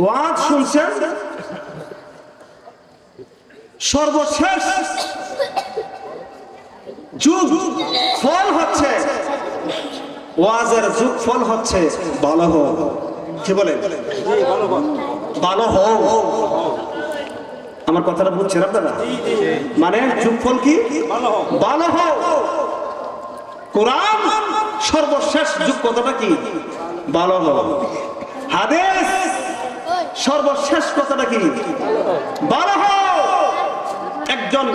ওয়াজ শুনছেন, সর্বশেষ যুগ ফল হচ্ছে, ওয়াজের যুগ ফল হচ্ছে ভালো হোক। কি বলেন? ভালো হোক। আমার কথাটা বুঝছেন আপনারা? মানে যুগ ফল কি? ভালো হোক। কোরআন সর্বশেষ যুগ কথাটা কি? ভালো হোক। হাদিস সর্বশেষ কথাটা কি? ভালো হোক। একজন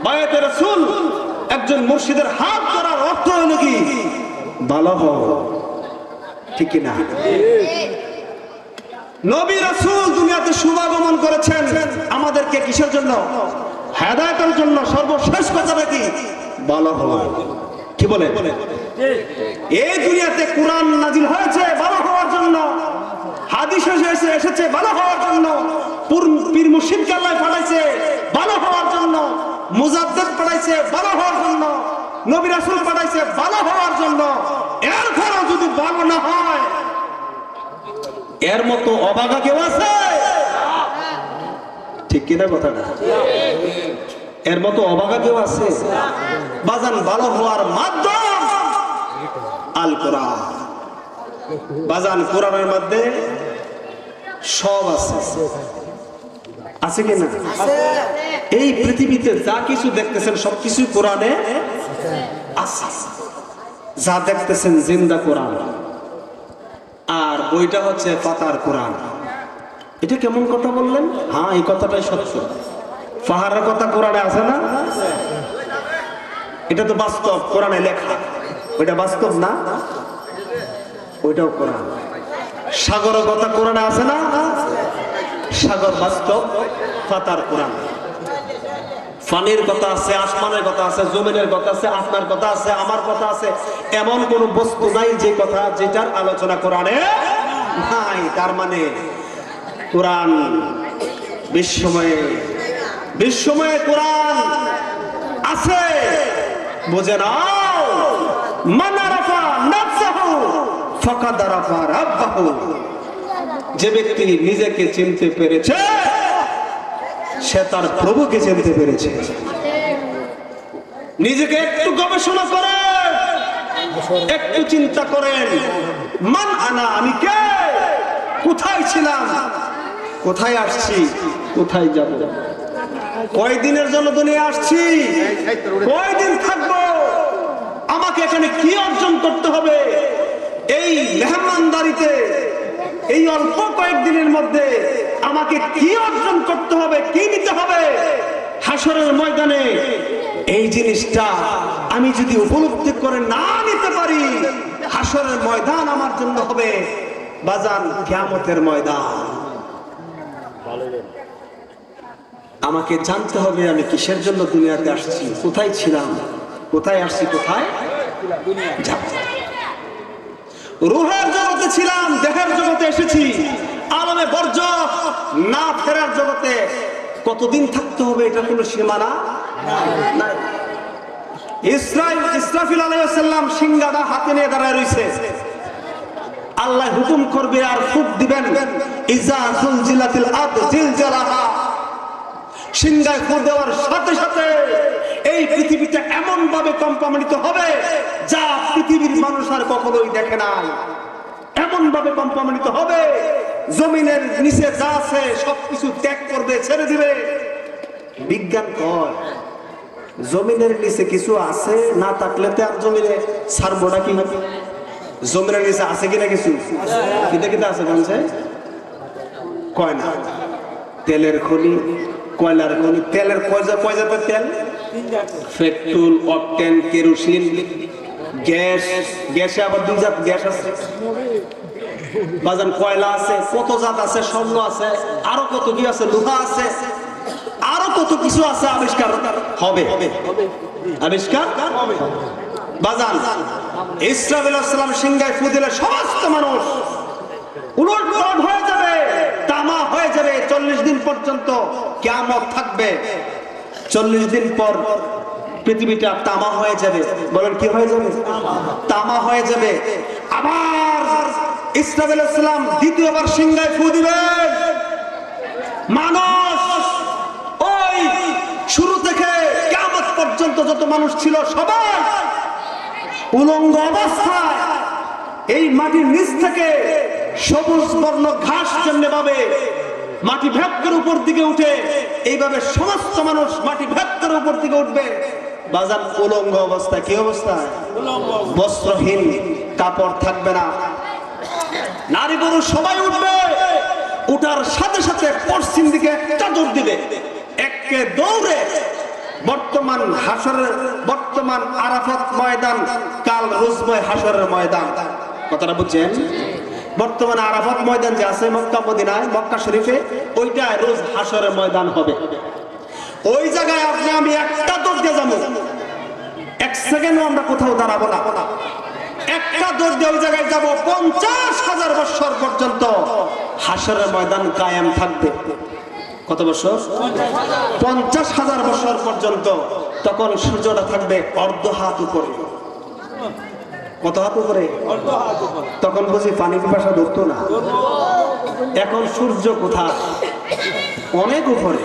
বায়াতে রাসূল, একজন মুর্শিদের হাত ধরার অর্থ হলো কি? ভালো হোক। ঠিক কি না? নবী রাসূল দুনিয়াতে শুভাগমন করেছেন আমাদেরকে কিসের জন্য? হেদায়েতের জন্য। সর্বশেষ কথাটা কি? ভালো হোক। কি বলে? এই দুনিয়াতে কোরআন নাজিল হয়েছে ভালো হওয়ার জন্য, হাদিস এসেছে ভালো হওয়ার জন্য, পীর মুর্শিদকে আল্লাহ পাঠাইছে ভালো হওয়ার জন্য, মুজাদ্দিদ পাঠাইছে ভালো হওয়ার জন্য, নবী রাসূল পাঠাইছে ভালো হওয়ার জন্য। এরপরও যদি ভালো না হয়, এর মতো অভাগা কেউ আছে? ঠিক কিনা কথাটা? এর মতো অভাগা কেউ আছে? বাজান, ভালো হওয়ার মাধ্যম আল কোরআন। বাজান, কোরআনের মধ্যে সব আছে। আছে কি না? এই পৃথিবীতে যা কিছু দেখতেছেন সবকিছু কোরআনে আছে। যা দেখতেছেন জিন্দা কোরআন, আর বইটা হচ্ছে পাতার কোরআন। এটা কেমন কথা বললেন? হ্যাঁ, এই কথাটাই সত্য। পাহাড়ের কথা কোরআনে আছে না? এটা তো বাস্তব, কোরআনে লেখা। ওইটা বাস্তব না? ওইটাও কোরআন। সাগরের কথা কোরআনে আছে না? সাগর বাস্তব, পাতার কোরআন। পানির কথা আছে, আসমানের কথা আছে, জমিনের কথা আছে, আপনার কথা আছে, আমার কথা আছে। এমন কোন বস্তু নাই যে কথা যেটার আলোচনা কোরআনে নাই। তার মানে কোরআন বিশ্বময়ে কোরআন আছে। বুঝে নাও, মান আরাফা নাফসাহু ফাকাদ আরাফা রাব্বাহু। যে ব্যক্তি নিজেকে চিনতে পেরেছে সে তার প্রভুকে চিনতে পেরেছে। নিজেকে একটু গবেষণা করেন, একটু চিন্তা করেন, মান আনা, আমি কে, কোথায় ছিলাম, কোথায় আসছি, কোথায় যাব, কয়দিনের জন্য দুনিয়া আসছি, কয়দিন থাকবো, আমাকে এখানে কি অর্জন করতে হবে, এই মেহমানদারিতে এই অল্প কয়েকদিনের মধ্যে আমাকে কি অর্জন করতে হবে, কি নিতে হবে হাসরের ময়দানে। এই জিনিসটা আমি যদি উপলব্ধি করে না নিতে পারি, হাসরের ময়দান আমার জন্য হবে বাজান কিয়ামতের ময়দান। আমাকে জানতে হবে আমি কিসের জন্য দুনিয়াতে আসছি, কোথায় ছিলাম, কোথায় আসছি, কোথায় যাব। রূহের জগতে ছিলাম, দেহের জগতে এসেছি, আলমে বরজখ না ফেরার জগতে কতদিন থাকতে হবে এটা কোনো সীমানা নাই। ইসরাফিল আলাইহিস সালাম সিংহাটা হাতে নিয়ে দাঁড়ায় রইছে। আল্লাহ হুকুম করবে আর ফুঁক দিবেন, ইজা জুলজিলাতিল আরদ জিলজালাহা। সিংহায় ফুঁক দেওয়ার সাথে সাথে এই পৃথিবীটা এমন ভাবে কম্পান্বিত হবে যা পৃথিবীর মানুষ আর কখনোই দেখে নাই। এমন ভাবে কম্পান্বিত হবে, জমিনের নিচে যা আছে সবকিছু ত্যাগ করবে, ছেড়ে দিবে। বিজ্ঞান কয় জমিনের নিচে কিছু আছে, না থাকলে তো আর জমিনে ছাড়বোটা কি হবে? জমিনের নিচে আছে কিনা কিছু, কিনা কিনা আছে বলছে, কয় না। তেলের খনি, কয়লার খনি। তেলের কয় জাতের তেল? Petrol, octane, kerosene, gas. গ্যাসে আবার দুই জাত গ্যাস আছে বাজান। কয়লা আছে, কত জাত আছে, স্বর্ণ আছে, আরো কত কি আছে, লোহা আছে, আরো কত কিছু আছে। আবিষ্কার হবে, আবিষ্কার বাজান। ইসরাফিল আলাইহিস সালাম সিংহায় ফু দিলে সমস্ত মানুষ উলটপালট হয়ে যাবে, তামা হয়ে যাবে। 40 দিন পর্যন্ত কিয়ামত থাকবে। 40 দিন পর পৃথিবীটা তামা হয়ে যাবে। বলেন কি হয়ে যাবে? তামা হয়ে যাবে। আবার ইসরাফিল আলাইহিস সালাম দ্বিতীয়বার সিংহায় ফু দিবে। পর্যন্ত যত মানুষ ছিল সবাই উলঙ্গ অবস্থায় এই মাটির নিচ থেকে সবুজ বর্ণ ঘাস যেমনি ভাবে মাটি ভেদ করে উপর দিকে উঠে, এইভাবে সমস্ত মানুষ মাটি ভেদ করে উপর দিকে উঠবে। বাজার উলঙ্গ অবস্থা, কি অবস্থায়? বস্ত্রহীন, কাপড় থাকবে না, নারী পুরুষ সবাই উঠবে। উঠার সাথে সাথে পশ্চিম দিকে চাদর দিবে, একে দৌড়ে বর্তমান আরাফাত ময়দান, কাল রুজময় হাসরের ময়দান। কথাটা বুঝছেন? বর্তমানে আরাফাত ময়দান যে আছে মক্কা মদিনায়, মক্কা শরীফে, ওইটা রোজ হাসরের ময়দান হবে। ওই জায়গায় আপনি আমি একটা দৌড় দিয়ে যাবো, এক সেকেন্ডও আমরা কোথাও দাঁড়াবো না। একটা দৌড় দিয়ে ওই জায়গায় যাবো, 50,000 বছর পর্যন্ত হাসরের ময়দান কায়েম থাকবে। কত বছর? 50,000 বছর পর্যন্ত। তখন সূর্যটা থাকবে অর্ধ হাত উপরে। কত হাত উপরে? তখন বুঝি পানি পিপাসা ধরতো না। এখন সূর্য কোথায়? অনেক উপরে,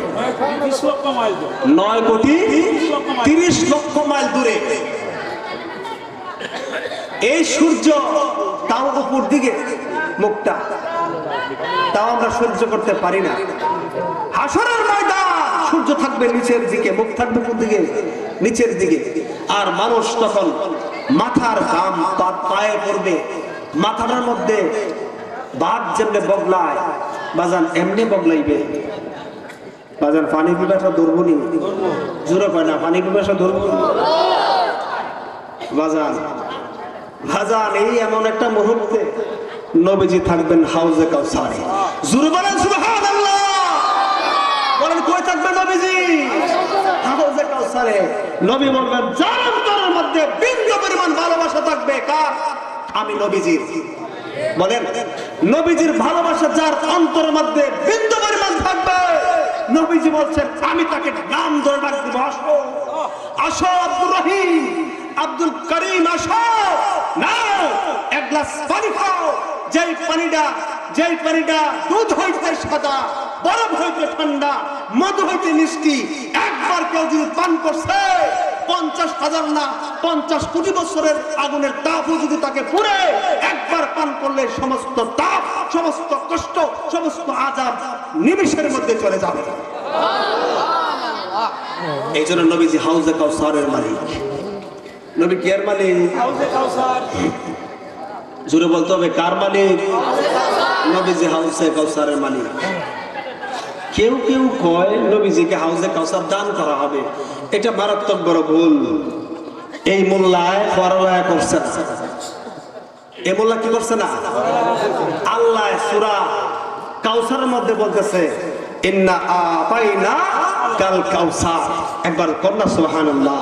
9,30,00,000 মাইল দূরে। এই সূর্য তাও উপর দিকে মুখটা, তাও আমরা সহ্য করতে পারি না। হাসরের ময়দান সূর্য থাকবে নিচের দিকে, মুখ থাকবে কোন দিকে? নিচের দিকে। আর মানুষ তখন মাথার ঘাম পায়ে পড়বে, মাথাটার মধ্যে বাদ যেমনি বগলায় বাজান এমনি বগলাইবে। বাজান পানি পিপাসা ধরবনি, জোরে কয় না, পানি পিপাসা ধরবনি বাজান। বাজান এই এমন একটা মুহূর্তে নবীজি থাকবেন হাউজে কাউসারে। জোরে বলেন সুবহানাল্লাহ। বলেন কই থাকবেন নবীজি? হাউজে কাউসারে। নবী বলবেন যার অন্তরের মধ্যে বিন্দু পরিমাণ ভালোবাসা থাকবে, কার? আমি নবীজির। বলেন নবীজির ভালোবাসা যার অন্তরের মধ্যে বিন্দু পরিমাণ থাকবে, নবীজি বলছেন আমি তাকে নাম ধরে ডাক দিব, আসো আসো আব্দুর রহিম, আব্দুল করিম, আসো নাও এক গ্লাস পানি খাও। যেই পানিটা দুধ হইতে সাদা, বরফ হইতে ঠান্ডা, মধু হইতে মিষ্টি, একবার কেউ যদি পান করছে 50,000 না 50 কোটি বছরের আগুনের তাপও যদি তাকে পুড়ে, একবার পান করলে সমস্ত তাপ, সমস্ত কষ্ট, সমস্ত আযাব নিমিষের মধ্যে চলে যাবে। এই জন্য নবীজি হাউজে কাউসারের মালিক। নবী কি এর মালিক? হাউজে কাউসার। জোরে বলতে হবে কার মালিক? নবীজি হাউজে কাউসারের মালিক। কেউ কেউ কয় নবীজিকে হাউজে কাউসার দান করা হবে, এটা মারাত্মক বড় ভুল। এই মোল্লায় পড়ালেখা করছে না। এই মোল্লা কি করছে না? আল্লাহ সূরা কাউসারের মধ্যে বলতেছে ইন্না আতাইনা কাল কাউসার। একবার কন্যা সুবহানাল্লাহ,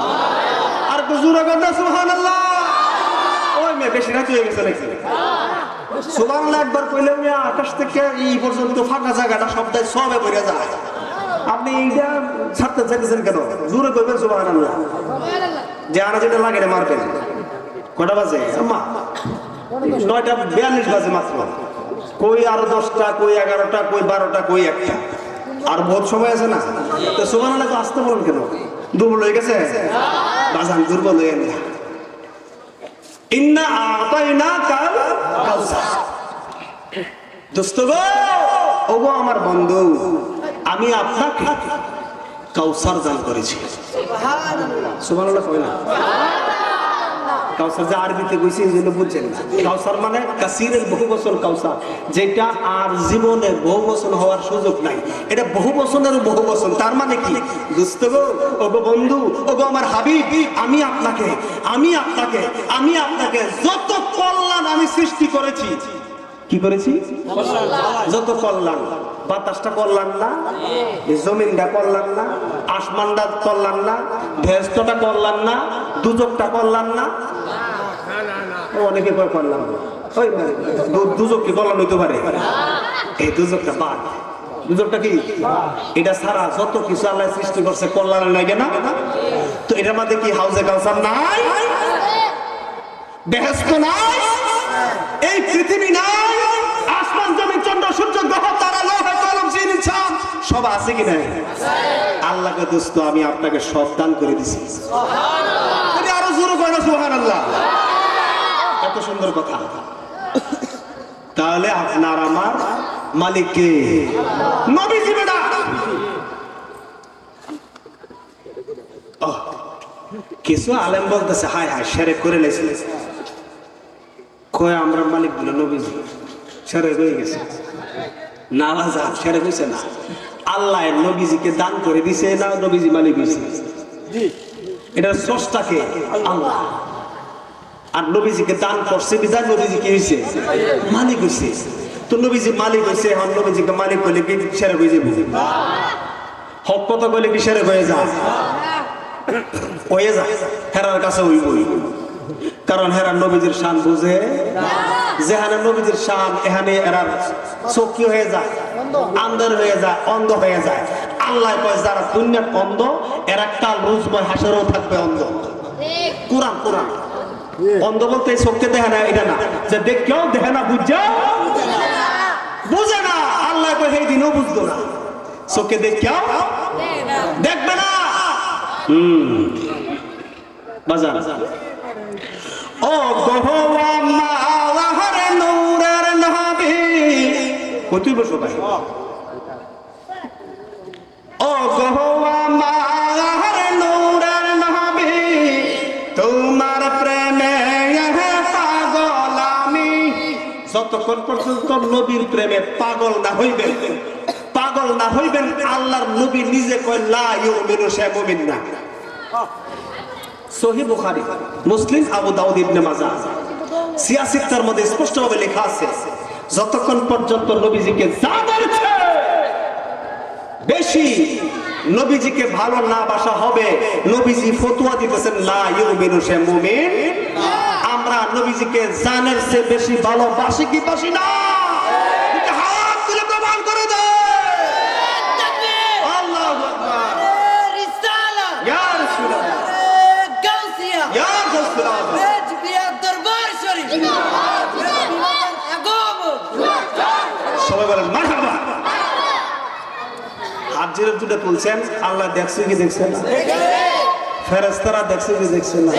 আর জোরে কন্যা সুবহানাল্লাহ। ওই মেয়ে বেশি রাত হয়ে গেছে নাকি? সুবহানাল্লাহ একবার কইলে আকাশ থেকে এই পর্যন্ত ফাঁকা জায়গাটা সবটাই সবে পড়ে যায়। আপনি এইটা ছাড়তে চাইতেছেন কেন? জোরে কইবেন সুবহানাল্লাহ। যে আনা যেটা লাগে মারবেন। কটা বাজে? আম্মা 9:42 বাজে মাত্র। কই আরো 10টা, কই 11টা, কই 12টা, কই 1টা। আর বহুত সময় আছে না? তো সুবহানাল্লাহ তো আসতে বলেন কেন? দুর্বল হয়ে গেছে? বাজান দুর্বল হয়ে না। ইন্না আতাইনা কাল কাউসার। দোস্ত গো, ওগো আমার বন্ধু, আমি আপনাকে কাউসার দান করেছি। সুবহানাল্লাহ। সুবহানাল্লাহ কই না? কাউসার যে আরবিতে কইছি এই জন্য বুঝছেন না। কাউসার মানে কাসিরের বহু বচন কাউসার, যেটা আর জীবনে বহু বচন হওয়ার সুযোগ নাই। এটা বহু বচনের বহু বচন। তার মানে কি? দোস্ত গো, ওগো বন্ধু, ওগো আমার হাবিব, আমি আপনাকে যত কল্যাণ আমি সৃষ্টি করেছি। কি করেছি? যত কল্যাণ। বাতাসটা কল্যাণ না? জমিনটা কল্যাণ না? আসমানটা কল্যাণ না? ভেস্টটা কল্যাণ না? দুজকটা কল্যাণ না? অনেকে কয় কল্যাণ। দুজক কি কল্যাণ হইতে পারে? এই দুজকটা বাদ। দুজকটা কি? এটা ছাড়া যত কিছু আল্লাহ সৃষ্টি করছে কল্যাণ নাই না? তো এটার মধ্যে কি হাউজে কাউসার নাই? বেহেশত নাই? এই পৃথিবী নাই? আসমান জমিন চন্দ্র সূর্য গ্রহ তারা লৌহ কলম জিন ইনসান সব আছে কি নাই? আল্লাহকে দোস্ত আমি আপনাকে সব দান করে দিছি। আরো জোরে কয় না সুবহানাল্লাহ। এত সুন্দর কথা। তাহলে আপনার আমার মালিক কে? নবীজি বেটা। কিছু আলেম বলতেছে হায় হায় শিরক করে লেছে, কয় আমরা মালিক বলে নবীজি, শিরক হয়ে গেছে। না বাজা, শিরক হইছে না। আল্লাহ নবীজিকে দান করে দিছে না নবীজি মালিক হইছে? এটা স্রষ্টাকে আল্লাহ, আর নবীজিকে দান করছে বিধান নবীজি কি হইছে? মালিক হইছে। তো নবীজি মালিক হইছে, এখন নবীজিকে মালিক বলে কি শিরক হয়ে যাবে? হক কথা বলে কি শিরক হয়ে যায়? হয়ে যায়। হেরার কাছে হইবই, কারণ হেরার নবীজির শান বুঝে। যেখানে নবীজির শান এখানে এরা চোখ কি হয়ে যায়? আন্ধার হয়ে যায়, অন্ধ হয়ে যায়। আল্লাহ কয় যারা দুনিয়ার অন্ধ এরা কাল রোজময় হাসরেও থাকবে অন্ধ। কোরআন কোরআন। অন্ধ বলতে চোখকে দেখে না এটা না, যে দেখেও দেখে না, বুঝে না। আল্লাহ কয় সেই দিনও বুঝতো না, চোখকে দেখেও দেখবে না। বাজান ও গহওয়া মাওয়ারে নূরের নবী, কতই বসো ভাই। ও গহওয়া মাওয়ারে নূরের নবী, তোমার প্রেমে পাগল আমি। যতক্ষণ পর্যন্ত নবীর প্রেমে পাগল না হইবেন, পাগল না হইবেন, আল্লাহর নবী নিজে কয় লা ইউমিনু, সে মুমিন না। সহিহ বুখারী, মুসলিম, আবু দাউদ, ইবনে মাজাহ, সিয়াসিত্তার মধ্যে স্পষ্টভাবে লেখা আছে যতক্ষণ পর্যন্ত নবীজিকে যা বলছে বেশি নবীজিকে ভালো না বাসা হবে, নবীজি ফতোয়া দিতেছেন লা ইউমিনু, সে মুমিন। আমরা নবীজিকে জানের চেয়ে বেশি ভালোবাসি কি বাসি না? হাত তুলে প্রমাণ করে দেয়। আল্লাহু আকবার। রিসালাত ইয়া রাসূলুল্লাহ, গাউসিয়া ইয়া রাসূলুল্লাহ, বেজবিয়া দরবার শরীফ, সবাই বলেন মারহাবা। হাত জোরে দুটো তুলছেন। আল্লাহ দেখছে কি দেখছে না? ফেরেশতারা দেখছে কি দেখছে না?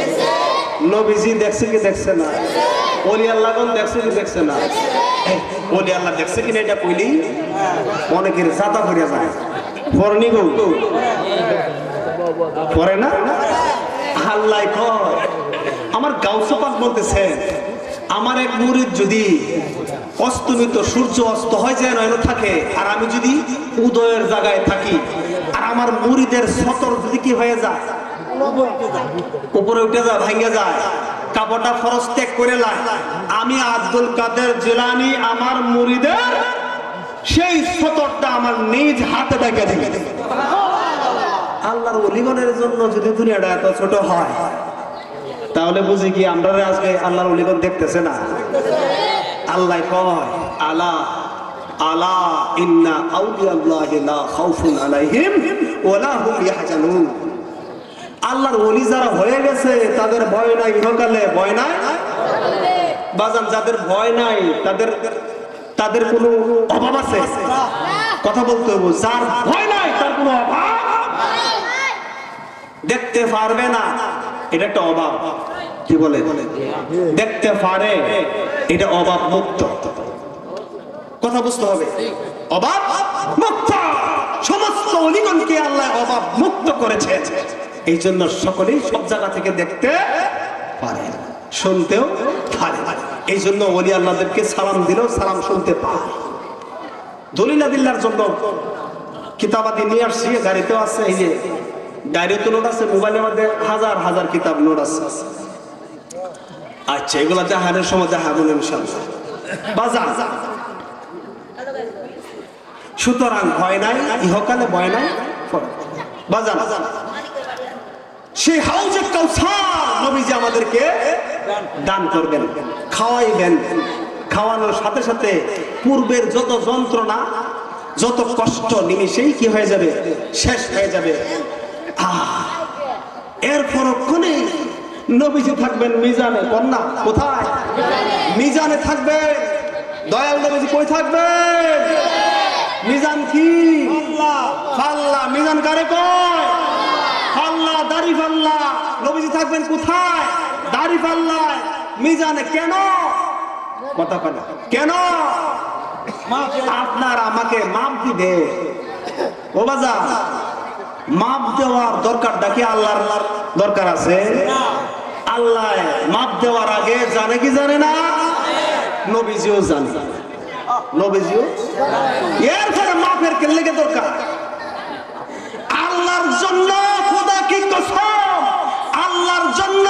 নবীজি দেখছে কি দেখছে না? ওলি আল্লাহগণ দেখছে কি দেখছে না? ওলি আল্লাহ দেখছে কিনা এটা কইলি অনেকের জাতা ভরে যায়। পড়নি গো, পড়ে না? আল্লাহ কয়, আমার গাউসে পাক বলতেছে, আমার এক মুরিদ যদি অস্তমিত সূর্য অস্ত হয় যায় নয়ন থাকে, আর আমি যদি উদয়ের জায়গায় থাকি, আর আমার মুরিদের সতর যদি কি হয়ে যায়, উপরে উঠে যায়, ভাঙে যায়, কাপড়টা ফরজ ত্যাগ করে লাই, আমি আব্দুল কাদের জিলানী আমার মুরিদের সেই সতরটা আমার নিজ হাতে দেখে দেখে। আল্লাহর ওলিগণের জন্য যদি দুনিয়াটা এত ছোট হয়, তাহলে বুঝি কি আমরা আজকে আল্লাহর ওলিগণ দেখতেছে না? আল্লাহ কয় আলা আলা ইন্না আউলিয়াল্লাহি লা খাউফুন আলাইহিম ওয়া লা হুম ইয়াহজানুন। আল্লাহর ওলি যারা হয়ে গেছে তাদের ভয় নাই ইহকালে, ভয় নাই বাজান। যাদের ভয় নাই তাদের কোনো অভাব আছে? কথা বলতে হবে। যার ভয় নাই তার কোনো অভাব দেখতে পারবে না, এটা একটা অভাব। কি বলে? দেখতে পারে, এটা অভাব মুক্ত। কথা বুঝতে হবে, অভাব মুক্ত। সমস্ত অলিগণকে আল্লাহ অভাব মুক্ত করেছে। এই জন্য সকলেই সব জায়গা থেকে দেখতে পারে, শুনতেও পারে। এই জন্য ওলি আল্লাহদেরকে সালাম দিলেও সালাম শুনতে পায়। দলিল আদিল্লার জন্য কিতাবাদি নিয়ে আসছি, গাড়িতেও আছে, এই যে ডায়েরিতে নোট আছে, মোবাইলের মধ্যে হাজার হাজার কিতাব নোট আছে। আচ্ছা, এগুলা দেখানোর সময় দেখাবো ইনশাআল্লাহ। বাজার সুতরাং ভয় নাই, ইহকালে ভয় নাই। বাজার সেই হাউজে কাউসার নবীজি আমাদেরকে দান করবেন, খাওয়াইবেন। খাওয়ানোর সাথে সাথে পূর্বের যত যন্ত্রণা, যত কষ্ট নিমিষেই কি হয়ে যাবে? শেষ হয়ে যাবে। এর পরক্ষণে নবীজি থাকবেন মিজানে। কন্যা কোথায়? মিজানে থাকবে। দয়াল নবীজি কই থাকবেন? মিজান কি? আল্লাহ। মিজান কারে কয়? পাল্লা, দাড়ি পাল্লা। নবীজি থাকবেন কোথায়? দাড়ি পাল্লায়, মিজানে। কেন? কথা কথা কেন? আপনার আমাকে মাপ দিবে। ও বাজার, মাপ দেওয়ার দরকারটা কি আল্লাহর দরকার আছে? আল্লাহ মাপ দেওয়ার আগে জানে কি জানে না? নবীজিও জানে, নবীজিও। এরপরে মাপের কে লেগে দরকার? আল্লাহর জন্য, খোদা কি কসম, আল্লাহর জন্য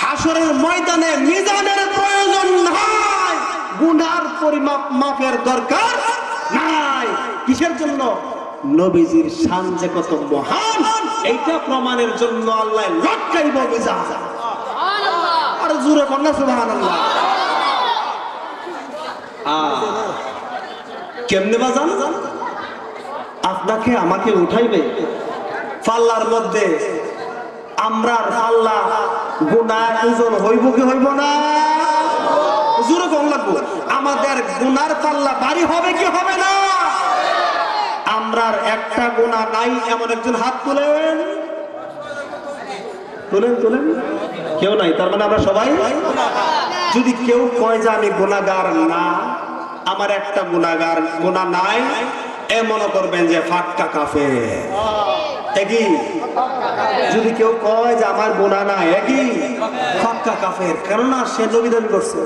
হাসরের ময়দানে মিজানের প্রয়োজন নাই, গুনার পরিমাপ মাপের দরকার নাই। কিসের জন্য? নবীজির শান যে কত মহান, এইটা প্রমাণের জন্য আল্লাহ লটকাইব মিজান। আর জোরে কন্যা সুবহানাল্লাহ। কেমনে বাজান? আপনাকে আমাকে উঠাইবে পাল্লার মধ্যে। আমরার পাল্লা গুনার ওজন হইব কি হইব না? জোরে কম লাগবো। আমাদের গুনার পাল্লা ভারী হবে কি হবে না? আমরার একটা গুনাহ নাই এমন একজন হাত তুলেন, তুলেন তুলেন। কেউ নাই, তার মানে আমরা সবাই। যদি কেউ কয় যে আমি গুনাহগার না, আমার একটা গুনাহ নাই, এ মনে করবেন যে ফাক্কা কাফের। একই যদি কেউ কয় যে আমার গুনাহ নাই, একই ফাক্কা কাফের। কেননা সে নবী দাবি করছে।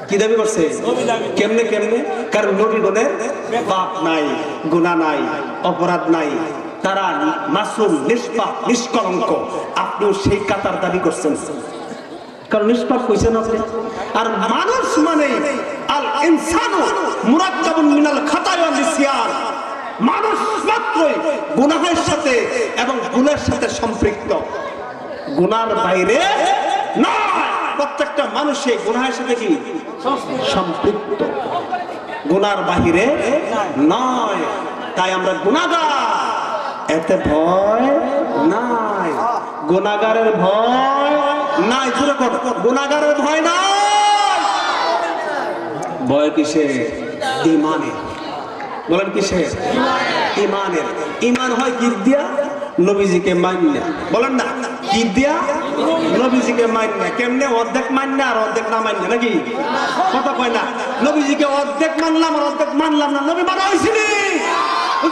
কি দাবি করছে? কেমনে কেমনে? কারণ নবীগণের পাপ নাই, গুনাহ নাই, অপরাধ নাই, তারা মাসুম, নিষ্পাপ, নিষ্কলঙ্ক। আপনিও সেই কাতার দাবি করছেন, কারণ নিষ্পাপ কইছেন আপনি। আর মানুষ মানে আল ইনসানু মুরাক্কাবুন মিনাল খাতায়া ওয়াল নিসিয়ান। মানুষ মাত্রই গুনাহের সাথে এবং ভুলের সাথে সম্পৃক্ত, গুনার বাইরে নয়। প্রত্যেকটা মানুষই গুনাহের সাথে কি সম্পৃক্ত, গুনার বাহিরে নয়। তাই আমরা গুনাহগার, এতে ভয় নাই, গুনাহগারের ভয় নাই। জোরে কর, গুনাহগারের ভয় নাই। ভয় কিসের? ঈমানের। বলেন কিসের? ঈমানের। ঈমান হয় কি দিয়া? নবীজিকে মান্য। বলেন না, কি দিয়া? নবীজিকে মান্য। কেমনে? অর্ধেক মান্য আর অর্ধেক না মান্য, নাকি? কথা কয় না। নবীজিকে অর্ধেক মানলাম আর অর্ধেক মানলাম না। নবী মানা হয়েছিল,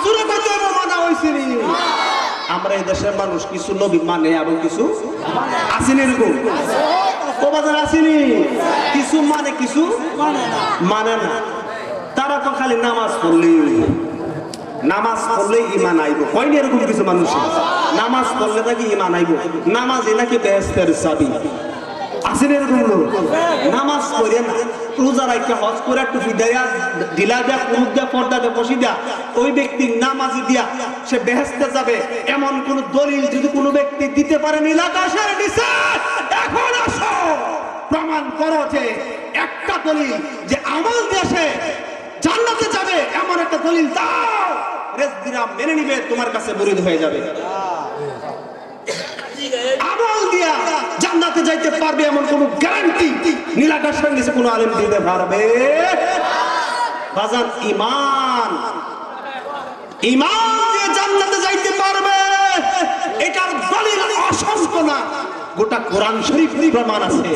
জোরে কত মানা হয়েছিল। আমরা এই দেশের মানুষ কিছু নবী মানে এবং কিছু আসেনি, এরকম বাজার আসেনি। কিছু মানে, কিছু মানে না। তারা তো খালি নামাজ পড়লেই, নামাজ পড়লেই ঈমান আইব। কয়নি এরকম কিছু মানুষ? নামাজ পড়লে নাকি ঈমান আইব, নামাজই নাকি বেহেশতের চাবি। আসেন এরকম লোক? নামাজ পড়ে না, রোজা রাখতে, হজ করে, টুপি দেয়া, ঢিলা দেয়া, কুরুপ দেয়া, পর্দা দেয়া, বসি দেয়া, ওই ব্যক্তি নামাজি দিয়া সে বেহেশতে যাবে, এমন কোন দলিল যদি কোনো ব্যক্তি দিতে পারে নীল আকাশের নিচে, এখন আসো প্রমাণ করো যে একটা দলিল যে আমল দিয়ে সে জান্নাতে যাবে, এমন একটা দলিল দাও। রেজদিরা মেনে নিবে, তোমার কাছে মুরিদ হয়ে যাবে। আমল দিয়া জান্নাতে যাইতে পারবে এমন কোন গ্যারান্টি নীল আকাশের নিচে কোন আলেম দিতে পারবে? বাজার ঈমান, ঈমান দিয়ে জান্নাতে যাইতে পারবে, এটার দলিল অসংখ্য না, গোটা কোরআন শরীফ প্রমাণ আছে।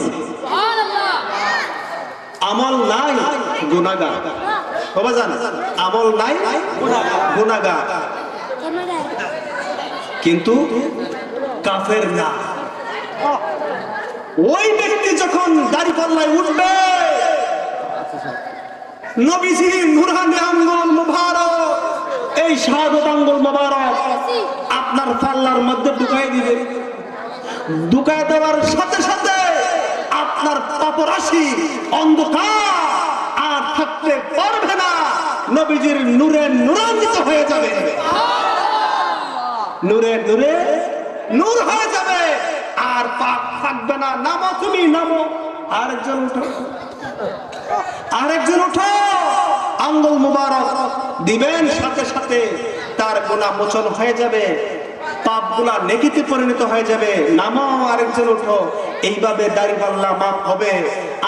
আমল নাই, গুনাহগার। বাজান, আমল নাই, গুনাহগার, কিন্তু কাফের না। ওই ব্যক্তি যখন দাড়িপাল্লায় উঠবে, নবীজির নূরানি আঙ্গুল মুবারক, এই শাহাদাত আঙ্গুল মুবারক আপনার পাল্লার মধ্যে ঢুকাই দিবে। ঢুকাই দেওয়ার সাথে সাথে আপনার পাপরাশি অন্ধকার আর থাকতে পারবে না, নবীজির নূরে নূরান্বিত হয়ে যাবে, নূরে নূরে নূর হয়ে যাবে, আর পাপ থাকবে না। নামো, তুমি নামো, আরেকজন উঠো, আরেকজন উঠো, আঙ্গুল মুবারক দিবেন, সাথে সাথে তার গুনাহ মোচন হয়ে যাবে, পাপগুলা নেকিতে পরিণত হয়ে যাবে। নামো, আরেকজন উঠো, এইভাবে দাড়িপাল্লা মাপ হবে,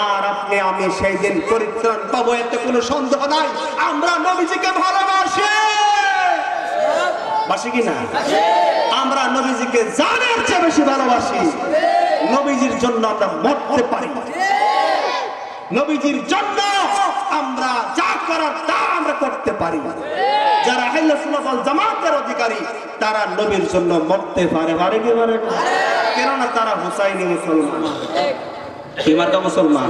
আর আপনি আমি সেই দিন পরিত্রাণ পাবো, এতে কোনো সন্দেহ নাই। আমরা নবীজিকে ভালোবাসি। ভালোবাসি কিনা? আমরা নবীজিকে জানের চেয়ে বেশি ভালোবাসি। নবীজির জন্য আমরা মরতে পারি, নবীজির জন্য আমরা যা করার তা আমরা করতে পারি। যারা আহলে সুন্নাত ওয়াল জামাতের অধিকারী তারা নবীর জন্য মরতে পারে, পারে কি পারে না? কেননা তারা হুসাইনি মুসলমান। কি মার্কা মুসলমান?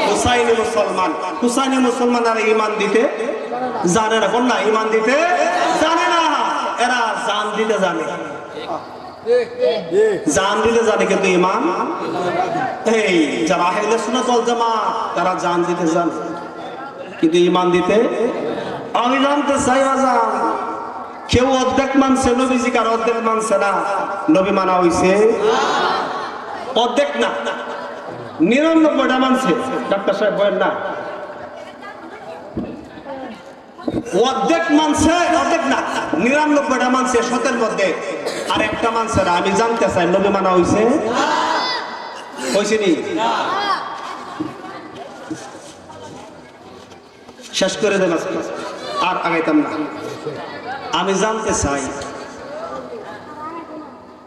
হুসাইনি মুসলমান। হুসাইনি মুসলমান আর ঈমান দিতে জানে না। কোন না ঈমান দিতে জানে না, এরা জান দিতে জানে। জান দিতে জানে কিন্তু ঈমান, এই যারা আহলে সুন্নাত ওয়াল জামাত তারা জান দিতে জানে কিন্তু ঈমান দিতে। আমি জানতে চাই বাজান, কেউ অর্ধেক মানছে নবীজি, কার অর্ধেক মানছে না? নবী মানা হইছে অর্ধেক না, 99টা মানছে। ডাক্তার সাহেব বলেন না অর্ধেক মানছে, অর্ধেক না 99টা মানছে, 100-এর মধ্যে আর একটা মানছে না। আমি জানতে চাই নবী মানা হইছে হইছে নি? শেষ করে দেন আর আগাইতাম না। আমি জানতে চাই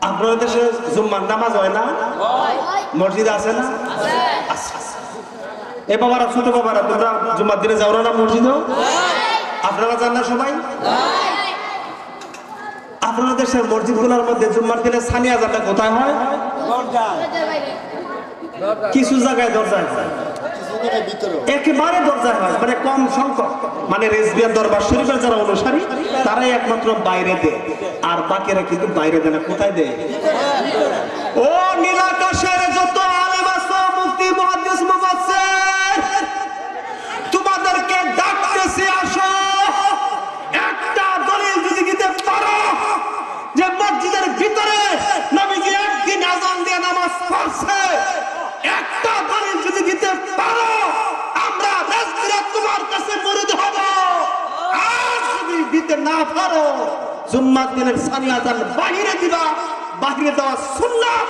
আপনাদের দেশে জুম্মার নামাজ হয় না? মসজিদ আছে না? এ বাবারা, ছোট বাবারা, তোমরা জুম্মার দিনে যাও না মসজিদও? আপনারা যান না সবাই? আপনাদের দেশের মসজিদগুলোর মধ্যে জুম্মার দিনে সানি আযানটা কোথায় হয়? কিছু জায়গায় দরজায় হয়, একেবারে দরজায় হয়, মানে কম সংখ্যক। মানে রেজবিয়ান দরবার শরীফের যারা অনুসারী তারাই একমাত্র বাইরে দেয়, আর বাকিরা কিন্তু বাইরে দেয় না। কোথায় দেয়? ও নীলাকাশের যত আলেম আছে, মুফতি, মুহাদ্দিস, মুফাসসির, তোমাদেরকে ডাকতেছি, আসো। একটা দলিল যদি দিতে পারো যে মসজিদের ভিতরে নবীজি একদিন আযান দিয়ে নামাজ পড়ছে, একটা দলিল যদি দিতে পারো, আমরা রাজনীতি তোমার কাছে মুরিদ হব। আর যদি দিতে না পারো, জুম্মার দিনের সানি আযান বাহিরে দিবা। বাহিরে দেওয়া সুন্নাত,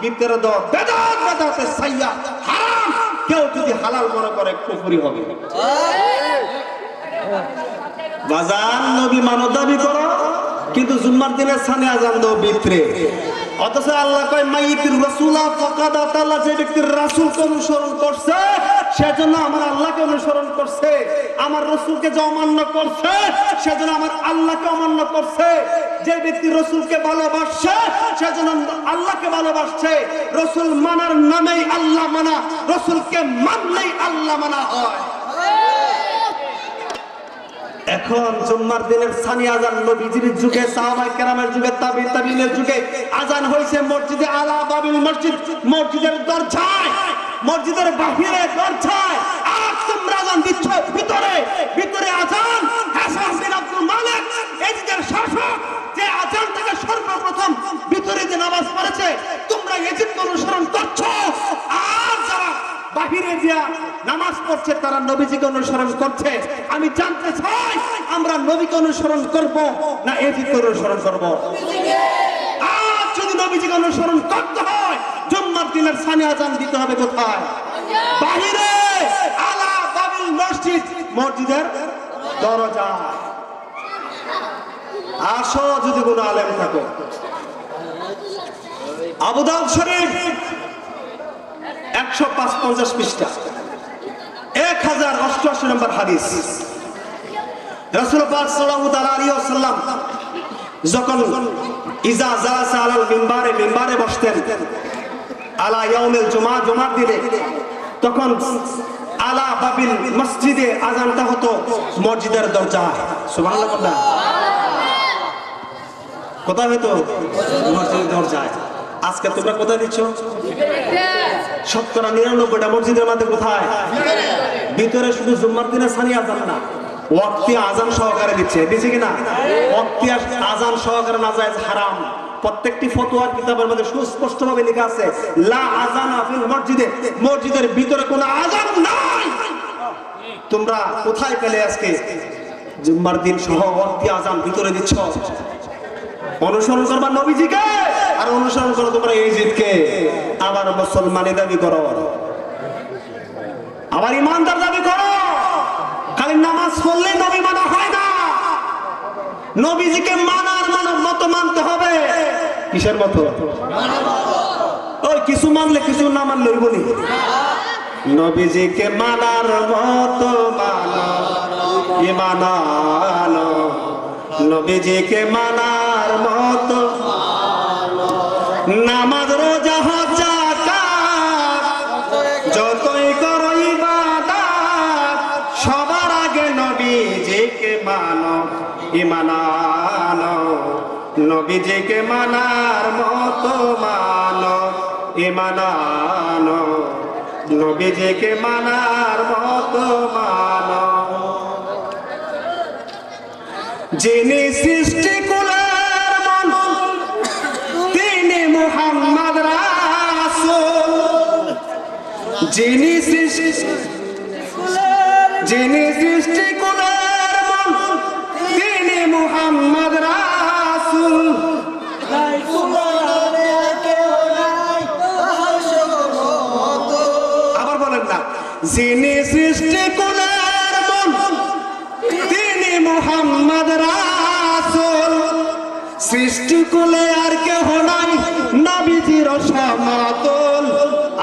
ভিতরে দেওয়া বেদাত, বেদাতে সাইয়্যা হারাম। কেউ যদি হালাল মনে করে কুফরি হবে। বাজান নবী মানো দাবি করো, কিন্তু জুম্মার দিনের সানি আযান দাও ভিতরে। অথচ আল্লাহ কয় মাইয়িতির রাসূলা ফাকাদ আতাল্লাহ, যে ব্যক্তির রাসূলকে অনুসরণ করছে সেজন্য আমার আল্লাহকে অনুসরণ করছে। আমার রাসূলকে যে অমান্য করছে সেজন্য আমার আল্লাহকে অমান্য করছে। যে ব্যক্তি রাসূলকে ভালোবাসে সেজন্য আল্লাহকে ভালোবাসছে। রাসূল মানার নামেই আল্লাহ মানা, রাসূলকে মানলেই আল্লাহ মানা হয়। এখন জুম্মার দিনের সানি আযান নবীজির যুগে, সাহাবায়ে কেরামের যুগে, তাবিঈনের যুগে আযান হয়েছে মসজিদে আলা বাবিল মসজিদ, মসজিদের দরজায়, মসজিদের বাহিরে দরজায়। আর তোমরা আযান দিচ্ছ ভিতরে, ভিতরে আযান। হাসান বিন আব্দুল মালিক এজিদের শাসক, যে আযান থেকে সর্বপ্রথম ভিতরে যে নামাজ পড়েছে, তোমরা এজিদকে অনুসরণ করছো। আর যারা বাহিরে দিয়া নামাজ পড়ছে তারা নবীজিকে অনুসরণ করছে। আমি জানতে চাই, আমরা নবীকে অনুসরণ করব না এজিদকে অনুসরণ করব? আর যদি নবীজিকে অনুসরণ করতে হয়, জুম্মার দিনের সানি আযান দিতে হবে কোথায়? বাহিরে, আলা বাবিল মসজিদ, মসজিদের দরজা। আসো যদি কোনো আলেম থাকো। আবু দাউদ শরীফ 155 পৃষ্ঠা, 1088 নম্বর হাদিস। রাসূল পাক সাল্লাল্লাহু আলাইহি ওয়াসাল্লাম যখন ইজা জালাসা আলাল মিম্বারে, মিম্বারে বসতেন, আলা ইয়াউমিল জুমআ, জুমার দিনে, তখন আলা বাবিল মসজিদে আযানটা হতো মসজিদের দরজায়। সুবহানাল্লাহ। কোথায় হতো? মসজিদের দরজায়। আজকে তোমরা কোথায় দিচ্ছ? 99টা মসজিদের মধ্যে কোথায়? ভিতরে। শুধু জুম্মার দিনে সানি আযান না, ওয়াক্তি আযান সহকারে দিচ্ছে, দিচ্ছে কিনা? ওয়াক্তি আযান সহকারে না যায় হারাম। প্রত্যেকটি ফতোয়ার কিতাবের মধ্যে সুস্পষ্টভাবে লেখা আছে, লা আযানা ফিল মসজিদে, মসজিদের ভিতরে কোনো আযান নাই। তোমরা কোথায় পেলে আজকে জুম্মার দিন সহ ওয়াক্তি আযান ভিতরে দিচ্ছ? অনুসরণ করবা নবীজিকে, আর অনুসরণ করো তোমরা এজিদকে। আবার মুসলমানি দাবি করো, আবার ইমানদার দাবি করো। খালি নামাজ পড়লে নবী মানা হয় না, নবীজিকে মানার মতো মানতে হবে। কিসের মতো? ওই কিছু মানলে কিছু না মানলে ওই বলি নবীজিকে মানার মতো মানো ইমানানো, নবীজিকে মানার মতো নামাজ রোজা হজ যাকাত যতই করো ইবাদত সবার আগে নবীজিকে মানো ইমানানো, নবীজিকে মানার মতো মানো ইমানানো, নবীজিকে মানার মতো মানো। যিনি সৃষ্টি কুলের মন তিনি মুহাম্মদ রাসূল, যিনি সৃষ্টি কুলের মন তিনি মুহাম্মদ রাসূল। আবার বলেন না, যিনি সৃষ্টি কুলের মন তিনি মুহাম্মদ রাসূল, সৃষ্টি কুলে আর কেহ নাই নবীজির সমতুল।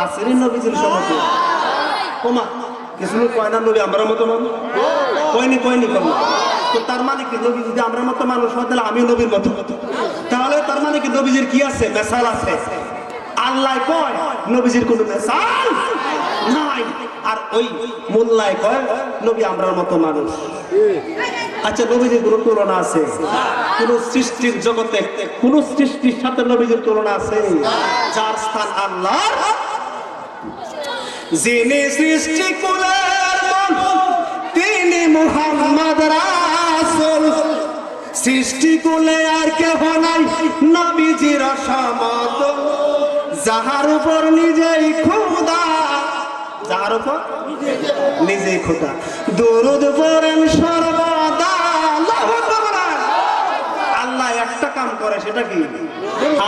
আসেনি নবীজির সমতুল? ওমা কিছু কয় না নবী আমরা মতো মানুষ কয়নি তো তার মানে কি নবী যদি আমরা মতো মানুষ হয় তাহলে আমি নবীর মতো, তাহলে তার মানে কি নবীজির কি আছে? মেসাল আছে। আল্লাহ কয় নবীজির কোনো মেসাল নাই, আর ওই মোল্লায় কয় নবী আমরার মতো মানুষ। আচ্ছা নবীজির কোনো তুলনা আছে? কোন সৃষ্টির জগতে কোন সৃষ্টির সাথে নবীজির তুলনা আছে? যার স্থান আল্লাহ। যিনি সৃষ্টি কুলের মন তিনি মুহাম্মদ রাসূল, সৃষ্টি কুলে আর কেহ নাই নবীজির সমতুল। যাহার উপর নিজেই খোদা, যাহার উপর নিজেই খোদা দরুদ পড়েন সর্বদা। আল্লাহ একটা কাম করে, সেটা কি?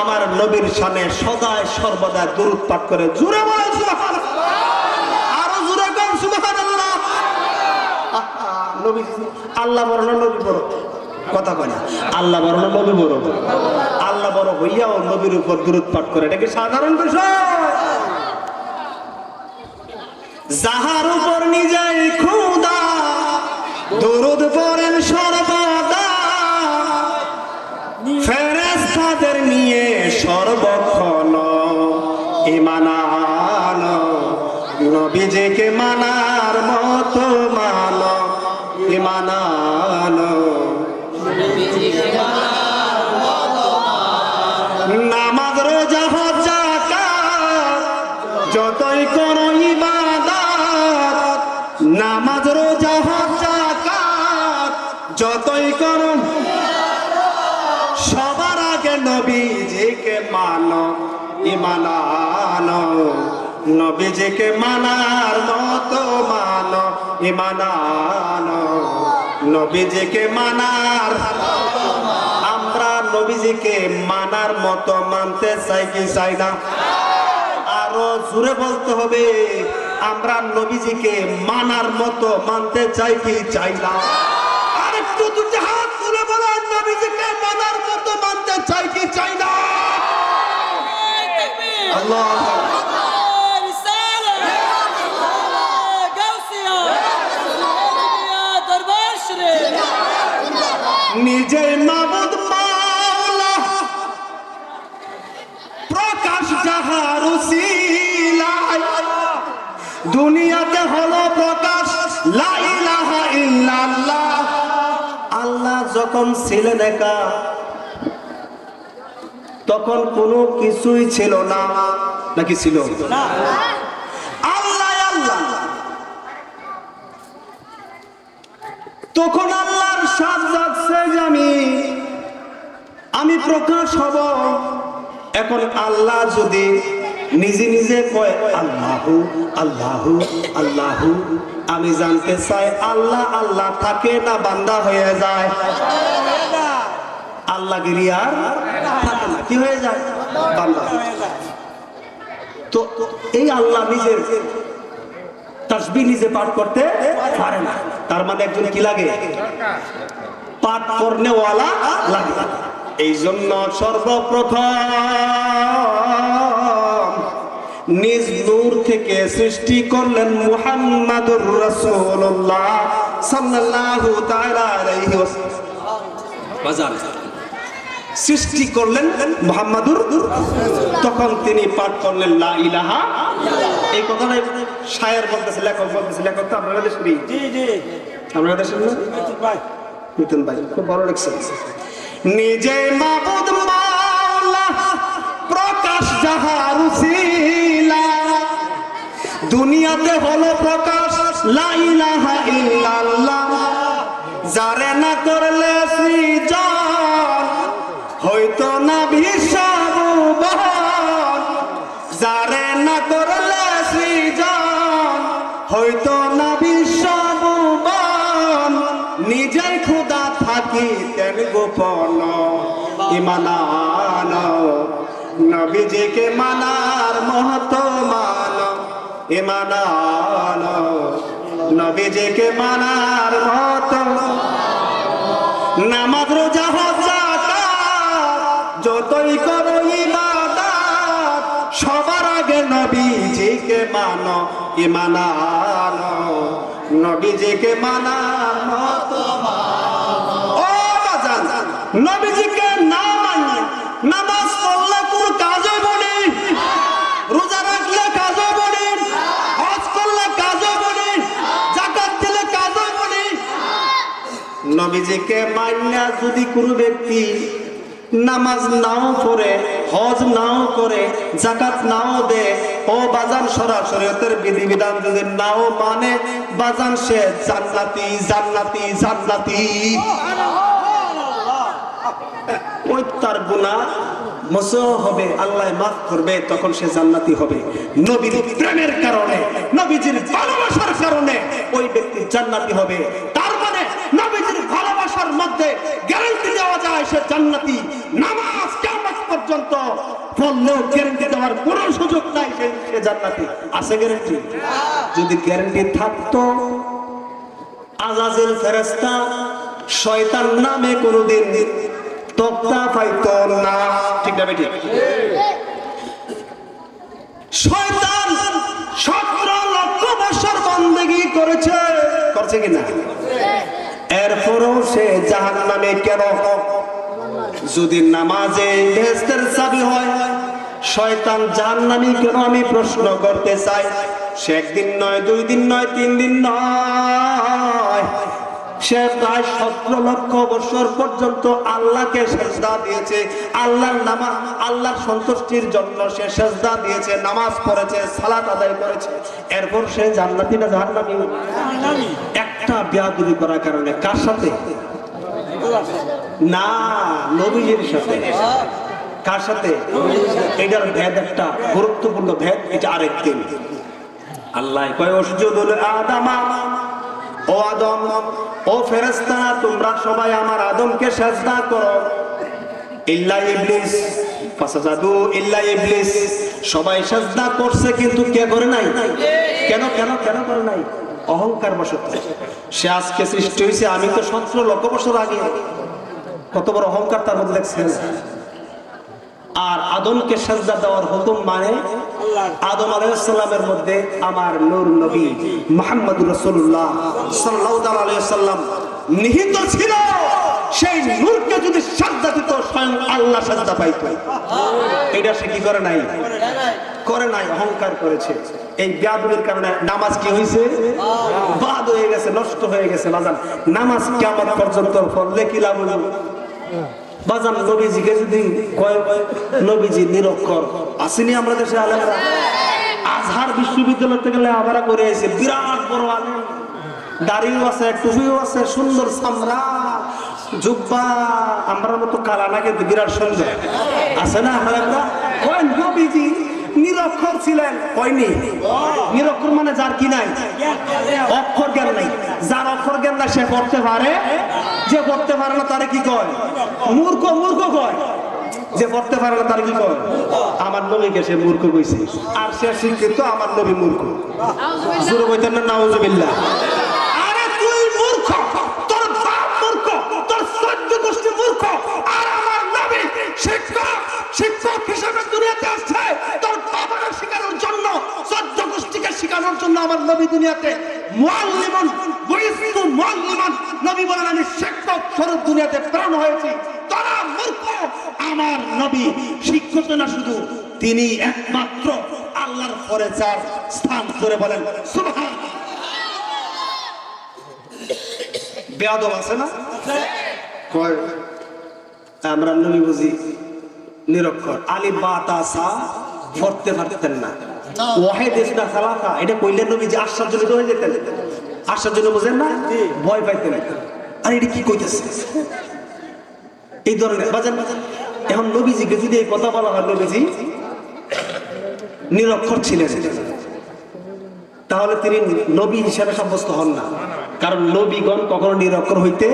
আমার নবীর শানে সদায় সর্বদা দরুদ পাঠ করে। জোরে বলেন সুবহানাল্লাহ, আরো জোরে বলেন সুবহানাল্লাহ। নবী আল্লাহ বড় না নবী বড়? কথা কয় না। আল্লাহ বড় না নবী বড়? আল্লাহ বড় হইয়াও নবীর উপর দরুদ পাঠ করে, এটা কি সাধারণ বিষয়? যাহার উপর নিজেই খোদা দরুদ পড়েন সর্বদা, ফেরেশতাদের নিয়ে সর্বক্ষণ ঈমান আনো, নবীজিকে মানার মতো মানো ঈমান আনো, নামাজ রোজা হজ যাকাত যতই করো ইবাদত, নামাজ রোজা হজ যাকাত যতই করো সবার আগে নবীজিকে মানো ঈমান আনো, নবীজিকে মানার মতো মানো ঈমান আনো, নবীজিকে মানার। আমরা নবীজিকে মানার মতো মানতে চাই কি চাই না? আরো জোরে বলতে হবে, আমরা নবীজিকে মানার মতো মানতে চাই কি চাই না? আরেকটু দুটি হাত তুলে বলেন, নবীজিকে মানার মতো মানতে চাই কি চাই না? আল্লাহ নিজে মাবুদ মাওলা প্রকাশ যাহার উসিলায় দুনিয়াতে হলো প্রকাশ লা ইলাহা ইল্লাল্লাহ। আল্লাহ যখন ছিলেন একা তখন কোনো কিছুই ছিল না, নাকি ছিল? আল্লাহ আল্লাহ, তখন আল্লাহর সাথ যাচ্ছে যে আমি প্রকাশ হব। এখন আল্লাহ যদি নিজে নিজে কয় আল্লাহু আল্লাহু আল্লাহু, আমি জানতে চাই আল্লাহ আল্লাহ থাকে না বান্দা হয়ে যায়? আল্লাহ গিরি আর থাকে না, কি হয়ে যায়? বান্দা। তো এই আল্লাহ নিজের তাসবিহ নিজে পাঠ করতে পারে না, তার মানে একজন কি লাগে? পাঠ করনেওয়ালা লাগে। এই জন্য সর্বপ্রথম নিজ নূর থেকে সৃষ্টি করলেন মুহাম্মাদুর রাসূলুল্লাহ সাল্লাল্লাহু তাআলা আলাইহি ওয়াসাল্লাম। সৃষ্টি করলেন মুহাম্মাদুর, তখন তিনি পাঠ করলেন লা ইলাহা। এই কথাটা শায়ের বলতেছে, লেখক বলতেছে, লেখক তো আপনারা দেশেরই। জি জি, আপনারা দেশের না? মিতুন ভাই খুব ভালো লেখছেন। নিজে মাবুদ মাওলা প্রকাশ যাহার উসিলা, দুনিয়াতে হলো প্রকাশ লা ইলাহা ইল্লাল্লাহ। যারে না করলে সৃজন হয়তো না বিশ্বভুবন, যারে না করলে সৃজন হয়তো না বিশ্বভুবন। নিজের খোদা থাকিতেন গোপন, ঈমান আনো নবীজিকে মানার মহৎ মান। ঈমান আনো নবীজিকে মানার মহৎ। নামাজ রোজা হজ যাকাত যতই করো ইবাদত, সবার আগে নবীজিকে মানো। ঈমান আনো নবীজিকে মানার মতো। ও বাজান, নবীজিকে না মানলে নামাজ পড়লে কোন কাজে বলি, রোজা রাখলে কাজে বলি, হজ করলে কাজে বলি, যাকাত দিলে কাজে বলি। নবীজিকে মান্না যদি কোনো ব্যক্তি নামাজ নাও পড়ে, হজ নাও করে, যাকাত নাও দে, ও বাজান শরীয়তের বিধিবিধান যদি নাও মানে, বাজান সে জান্নাতি জান্নাতি জান্নাতি। ওই তার গুনাহ মুসহ হবে, আল্লাহ মাফ করবে, তখন সে জান্নাতি হবে। নবীর প্রেমের কারণে, নবীজির ভালোবাসার কারণে ওই ব্যক্তি জান্নাতি হবে। তার মানে নবীজির ভালোবাসার মধ্যে গ্যারান্টি দেওয়া যায় সে জান্নাতি। নামাজ কিয়ামত পর্যন্ত পড়লেও গ্যারান্টি দেওয়ার কোনো সুযোগ নাই সে জান্নাতি। আছে গ্যারান্টি? যদি গ্যারান্টি থাকতো আজাজিল ফেরেশতা শয়তান নামে কোনোদিন তক্তা পাইতো না। ঠিক না বেঠিক? শয়তান 17 লক্ষ বছর বন্দেগী করেছে, করছে কিনা? এরপরও সে জাহান্নামে কেন? যদি নামাজে বেহেশতের চাবি হয়, শয়তান জাহান্নামী কেন আমি প্রশ্ন করতে চাই। সে একদিন নয়, 2 দিন নয়, 3 দিন নয়, সে প্রায় 17 লক্ষ বছর পর্যন্ত আল্লাহকে সেজদা দিয়েছে। আল্লাহর নামাজ, আল্লাহর সন্তুষ্টির জন্য সে সেজদা দিয়েছে, নামাজ পড়েছে, সালাত আদায় করেছে। এরপর সে জান্নাতি না জাহান্নামী? একটা বেয়াদবি করার কারণে। কার সাথে? না, নবীজির সাথে। কার সাথে? এটার ভেদ একটা গুরুত্বপূর্ণ ভেদ, এটা আরেকদিন। আল্লাহ কয় ওয়াসজুদুল আদামা, ও আদম, ও ফেরেশতারা তোমরা সবাই আমার আদমকে সিজদা করো। ইল্লা ইবলিস ফাসাজাদু ইল্লা ইবলিস, সবাই সিজদা করছে কিন্তু কে করে নাই? কেন কেন কেন করে নাই? অহংকার বশত। সে আজকে সৃষ্টি হয়েছে, আমি তো 17 লক্ষ বছর আগে। কত বড় অহংকার তার মধ্যে দেখছেন। আর আদমকে সিজদা দেওয়ার হুকুম মানে আদম আলাইহিস সালামের মধ্যে আমার নূর নবী মুহাম্মদুর রাসূলুল্লাহ সাল্লাল্লাহু আলাইহি ওয়াসাল্লাম নিহিত ছিল। সেই নূরকে যদি সিজদা দিত স্বয়ং আল্লাহ সিজদা পাইতো। এটা সে কি করে নাই? করে নাই, অহংকার করেছে। এই বেয়াদবির কারণে নামাজ কি হয়েছে? বাদ হয়ে গেছে, নষ্ট হয়ে গেছে। বাজান, নামাজ কিয়ামত পর্যন্ত পড়লে কি লাভ হলো? বাজান, নবীজিকে যদি কয় নবীজি নিরক্ষর, আসেনি আমরা দেশে আলেমরা? আজহার বিশ্ববিদ্যালয় থেকে লেখাপড়া করে এসে বিরাট বড় আলেম, দাড়িও আছে, টুপিও আছে, সুন্দর চামড়া, জুব্বা, আমরা মতো কালা না, কিন্তু বিরাট সুন্দর আছে না? আমরা কয় নবীজি নিরক্ষর ছিলেন। হয়নি? নিরক্ষর মানে যার কি নাই, অক্ষর জ্ঞান নাই। যার অক্ষর জ্ঞান নাই সে পড়তে পারে, যে পড়তে পারে না তারে কি কয়? মূর্খ। মূর্খ কয় যে পড়তে পারে না তারে কি কয়? আমার নবীকে সে মূর্খ কইছে, আর সে শিক্ষিত, আমার নবী মূর্খ। জোরে বলতেন না নাউজুবিল্লাহ? আরে তুই মূর্খ, তোর বাপ মূর্খ, তোর দুনিয়াতে মুআল্লিমান বুইস্তু মুআল্লিমান, নবী বলেন আমি শিক্ষক স্বরূপ দুনিয়াতে প্রেরণ হয়েছি। তারা মূর্খ, আমার নবী শিক্ষক না শুধু, তিনি একমাত্র আল্লাহর ফরেজার স্থান করে বলেন সুবহানাল্লাহ। বেয়াদব আছে না? কয় আমরা নবী বুঝি নিরক্ষর, আলিফ বা তা সা পড়তে পারতেন না, ওয়াহিদ ইসনা সালাসা এটা কইলে নবী যে আশ্চর্যজনিত হয়ে যেতেন। আশ্চর্যজনক বুঝেন না, ভয় পাইতেন। আর এটা কি কইতেছে এই ধরনের বাজার। এখন নবীজিকে যদি এই কথা বলা হয় নবীজি নিরক্ষর ছিলেন, তাহলে তিনি নবী হিসাবে সাব্যস্ত হন না, কারণ নবীগণ কখনো নিরক্ষর হইতে,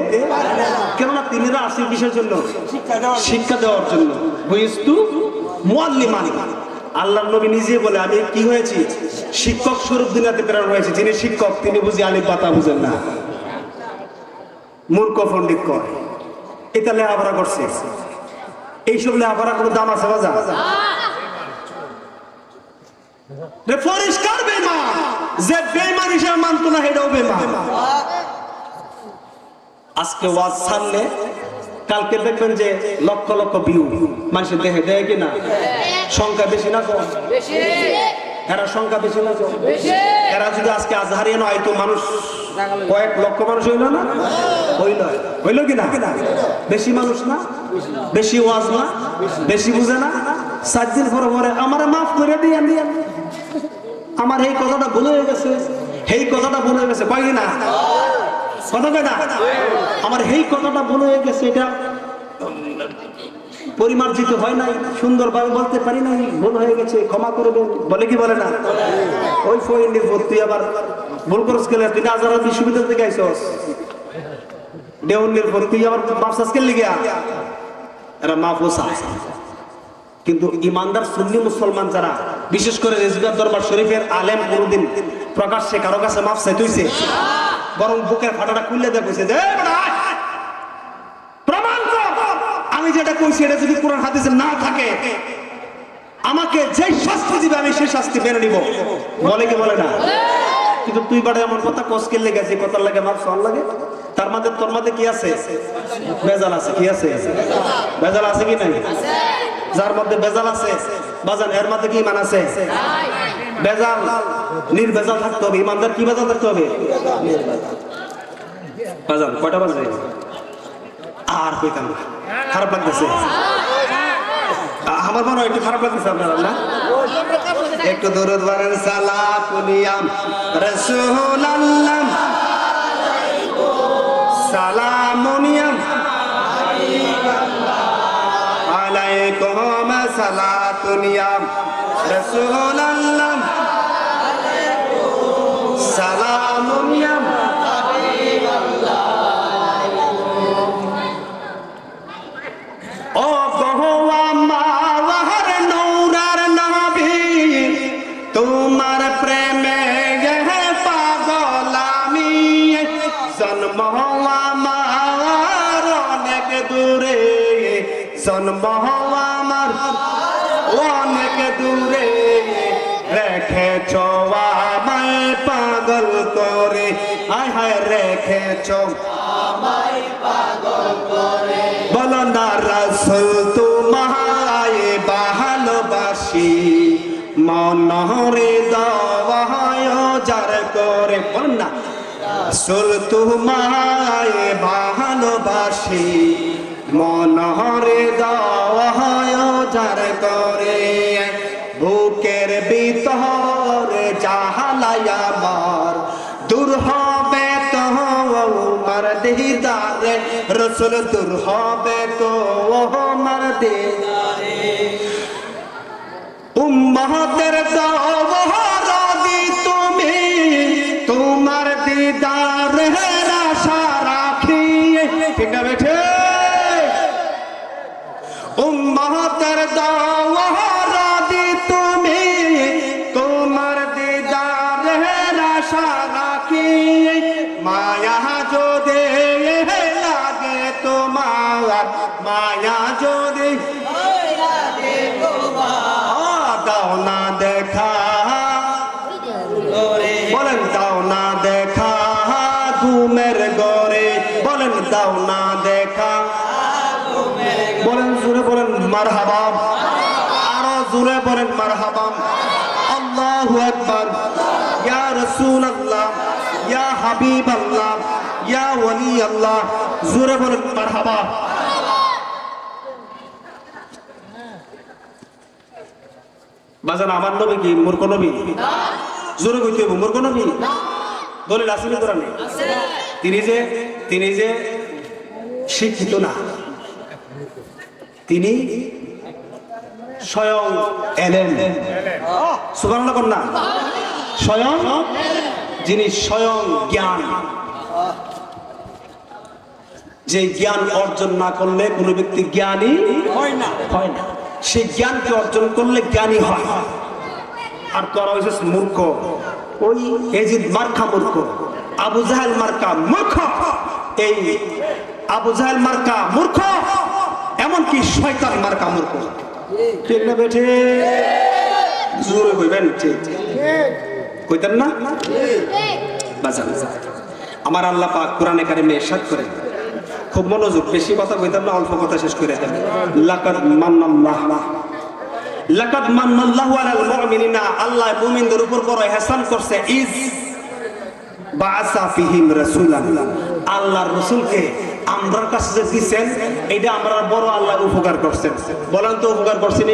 কেননা তিনিরা আসেন কিসের জন্য? শিক্ষা দেওয়ার জন্য। বুইস্তু মুআল্লিমান, আল্লাহর নবী নিজে বলে আমি কি হয়েছি? শিক্ষক স্বরূপ দুনিয়াতে প্রেরণ হয়েছে। যিনি শিক্ষক তিনি বুঝি আলিফ বা তা বুঝেন না, মূর্খ পণ্ডিত কয়। এটা লেখাপড়া করছে, এইসব লেখাপড়া কোনো দাম আছে বাজা? পরিষ্কার বেঈমান, যে বেঈমান হিসেবে মানতো না এটাও বেঈমান। আজকে ওয়াজ ছাড়লে কালকে দেখবেন যে লক্ষ লক্ষ ভিউ মানুষের দেখে, দেয় কিনা? সংখ্যা বেশি না কম? এরা সংখ্যা বেশি না কম? এরা যদি আজকে আজহারিয়ান হয়তো মানুষ কয়েক লক্ষ মানুষ হইল না? হইল কিনা? বেশি মানুষ না? বেশি ওয়াজ না? বেশি বুঝে না? 7 দিন পরে পরে আমারে মাফ করে দিয়ে আমার এই কথাটা ভুলে হয়ে গেছে, এই কথাটা ভুলে হয়ে গেছে, কয় না কথা কয় না? আমার এই কথাটা ভুলে হয়ে গেছে, এটা পরিমার্জিত হয় নাই, সুন্দরভাবে বলতে পারি নাই, ভুল হয়ে গেছে, ক্ষমা করবেন, বলে কি বলে না? ওই ফইন্ডির তুই আবার ভুল করস গেলে, তুই আজহার বিশ্ববিদ্যালয় থেকে আইসস, দেওয়ানির তুই আবার মাফসাস কে লিগে এরা মাফও চায়। কিন্তু ইমানদার সুন্নি মুসলমান যারা, বিশেষ করে রেজগার দরবার শরীফের আলেম কোনদিন প্রকাশ্যে কারো কাছে মাফ চাইতেছে? বরং বুকের ফাটাটা খুললে দেখেছে যে প্রমাণ কর, আমি যেটা কইছি এটা যদি কোরআন হাদিসে না থাকে আমাকে যে শাস্তি দিবে আমি সেই শাস্তি মেনে নিব, বলে কি বলে না? কিন্তু তুই বাড়ে এমন কথা কসকে লেগেছে, কথার লাগে মাফ সল লাগে, তার মধ্যে তোর মধ্যে কি আছে? বেজাল আছে। কি আছে? বেজাল আছে কি নাই? যার মধ্যে বেজাল আছে বাজান, এর মধ্যে কি ইমান আছে? বেজাল নির্বেজাল থাকতে হবে। ইমানদার কি বেজাল থাকতে হবে? বাজান কয়টা বাজে? আর কইতাম না, খারাপ লাগতেছে আমার, মনে হয় একটু খারাপ লাগতেছে আপনারা না? একটু দরুদ বারেন সালাতুনিয়াম রাসূলুল্লাহ সালামুনিয়াম আলাইকুম সালাতুনিয়াম রাসূলুল্লাহ সালামুনিয়াম। ও গহওয়া মাওয়ার নূরার নবী, তোমার প্রেমে গহে পাগল আমি, জন্ম আমার অনেক দূরে, জন্ম আমার অনেক দূরে, রেখেছ আমায় পাগল করে, আয় হায় রেখেছ আমায় পাগল করে। বলো না রাসূল তোমায় ভালোবাসি, মনরে দাওয়ায় যার করে। বলেন না রাসূল তোমায় ভালোবাসি, মনরে দাওয়ায় যার করে। বুকের ভিতরে জাহালাই আমার, দূর হবে তোমার দিদারে রাসূল, দূর হবে তোমার দিদারে। উম্মতের দওয়ারাদি তুমি, তোমার দিদারের আশা রাখি, ঠিক না বেঠে? উম্মতের দওয়ারাদি তুমি, তোমার দিদারের আশা রাখি, মায়া যদি লাগে তোমার, মায়া যদি লাগে তোমার, দাও না দেখা, বলেন দাও দেখা। বলেন জোরে বলেন মারহাবা, আরো জোরে বলেন মারহাবা। আল্লাহু আকবার। ইয়া রাসূলুল্লাহ, ইয়া হাবিবাল্লাহ, ইয়া ওয়ালি আল্লাহ, জোরে বলেন মারহাবা। বাজান আমার নবী কি মূর্খ নবী? জোরে কইতে হবে মূর্খ নবী? দলিল আছে না কোরআনে? তিনি যে শিক্ষিত না, তিনি স্বয়ং এলেন। সুবহানাল্লাহ কন্যা, স্বয়ং, যিনি স্বয়ং জ্ঞান। যে জ্ঞান অর্জন না করলে কোন ব্যক্তি জ্ঞানী হয় না। সেই জ্ঞানকে অর্জন করলে জ্ঞানী হয়। আর তোরা হয়েছিস মূর্খ, ওই এজিদ মার্কা মূর্খ, আবু জাহেল মার্কা মূর্খ। এই আবু জাহেল মার্কা মূর্খ, এমনকি শয়তান মার্কা মূর্খ। ঠিক না বেঠে? জোরে কইবেন ঠিক কইতেন না? বাজান আমার আল্লাহ পাক কোরআনে কারিমে ইরশাদ করেন, খুব মনোযোগ, বেশি কথা কইতাম না, অল্প কথা শেষ করে দেন। লাকাদ মান্নাল্লাহু আলাল মুমিনিনা, আল্লাহ মুমিনদের উপর বড় ইহসান করছে। ইজ বাআসা ফিহিম রাসূলান, আল্লাহর রাসূলকে আমরার কাছে যে দিবেন, এটা আমরা বড় আল্লাহ উপকার করছেন। বলেন তো উপকার করছেন?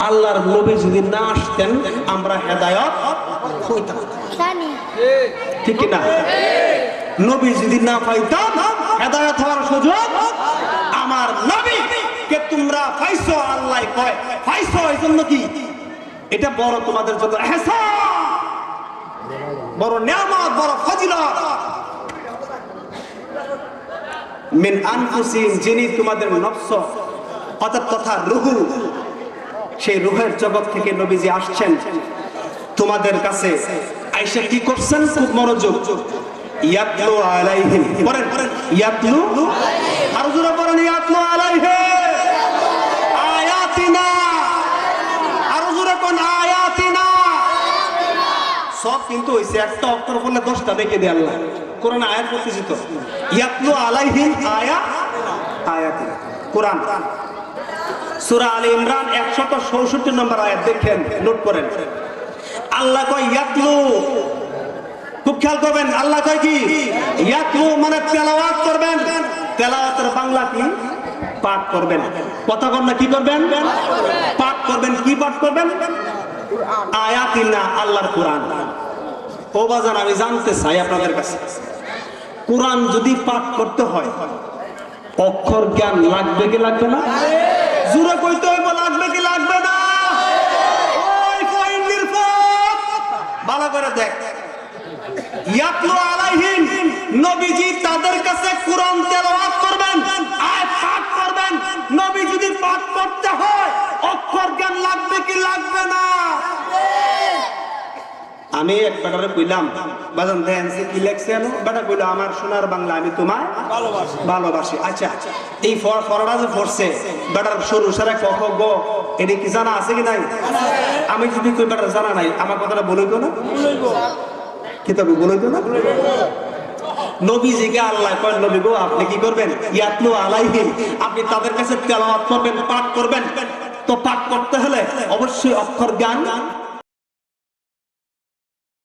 আল্লাহর নবী যদি না আসতেন আমরা হেদায়েত হইতাম, ঠিক কি না? নবী যদি না পাইতাম হেদায়েত হওয়ার সুযোগ আমার নবী কে তোমরা পাইছো। আল্লাহ কয় পাইছো, এজন্য কি এটা বড় তোমাদের জন্য ইহসান, বড় নিয়ামত, বড় ফজিলত। মিন আনফুসিহিম, যিনি তোমাদের নফস অর্থাৎ তথা রূহ, সেই রূহের জগৎ থেকে নবীজি আসছেন তোমাদের কাছে। আয়েশা কি করছেন? খুব মনোযোগ। ইয়াতলু আলাইহিম, পড়েন ইয়াতলু, আর জোরে পড়েন ইয়াতলু আলাইহিম আয়াতিনা, আর জোরে কোন আয়াতিনা। সব কিন্তু হইছে একটা অক্ষর বললে 10টা দেখে দেয় আল্লাহ কোরআনে আয়াত পড়তেছি তো। ইয়াতলু আলাইহিম আয়াতিনা, কোরআন সূরা আলে ইমরান 164 নম্বর আয়াত দেখেন, নোট করেন। আল্লাহ কয় ইয়াতলু, খুব খেয়াল করবেন। আল্লাহ কয় কি? ইয়াতলু মানে তেলাওয়াত করবেন। তেলাওয়াতের বাংলা কি? পাঠ করবেন। কথা কন না, কি করবেন? পাঠ করবেন। কি পাঠ করবেন? আয়াতিনা, আল্লাহর কোরআন। ও বাজান, আমি জানতে চাই আপনাদের কাছে, কোরআন যদি পাঠ করতে হয় অক্ষর জ্ঞান লাগবে কি লাগবে না? জোরে কইতে হইব, লাগবে কি লাগবে না? ওই ফইন্দির ফক ভালো করে দেখ। ইয়াতলু আলাইহিম, নবীজি তাদের কাছে কোরআন তেলাওয়াত করবেন, আয়াত পাঠ করবেন। নবী যদি পাঠ করতে হয় অক্ষর জ্ঞান লাগবে কি লাগবে না? আমি এক বেটারে কইলাম, বাজান দেন সে কি লেখছে জানো? বেটা কইল আমার সোনার বাংলা, আমি তোমায় ভালোবাসি। আচ্ছা, এই ফরাটা যে পড়ছে বেটার সরু সারা ক খ গ, এটা কি জানা আছে কি নাই? আমি যদি কই বেটার জানা নাই, আমার কথাটা বলইব না? কিতাবে বলইব না? নবীজিকে আল্লাহ কয়, নবী গো আপনি কি করবেন? ইয়াতলু আলাইহিম, আপনি তাদের কাছে তেলাওয়াত করবেন, পাঠ করবেন। তো পাঠ করতে হলে অবশ্যই অক্ষর জ্ঞান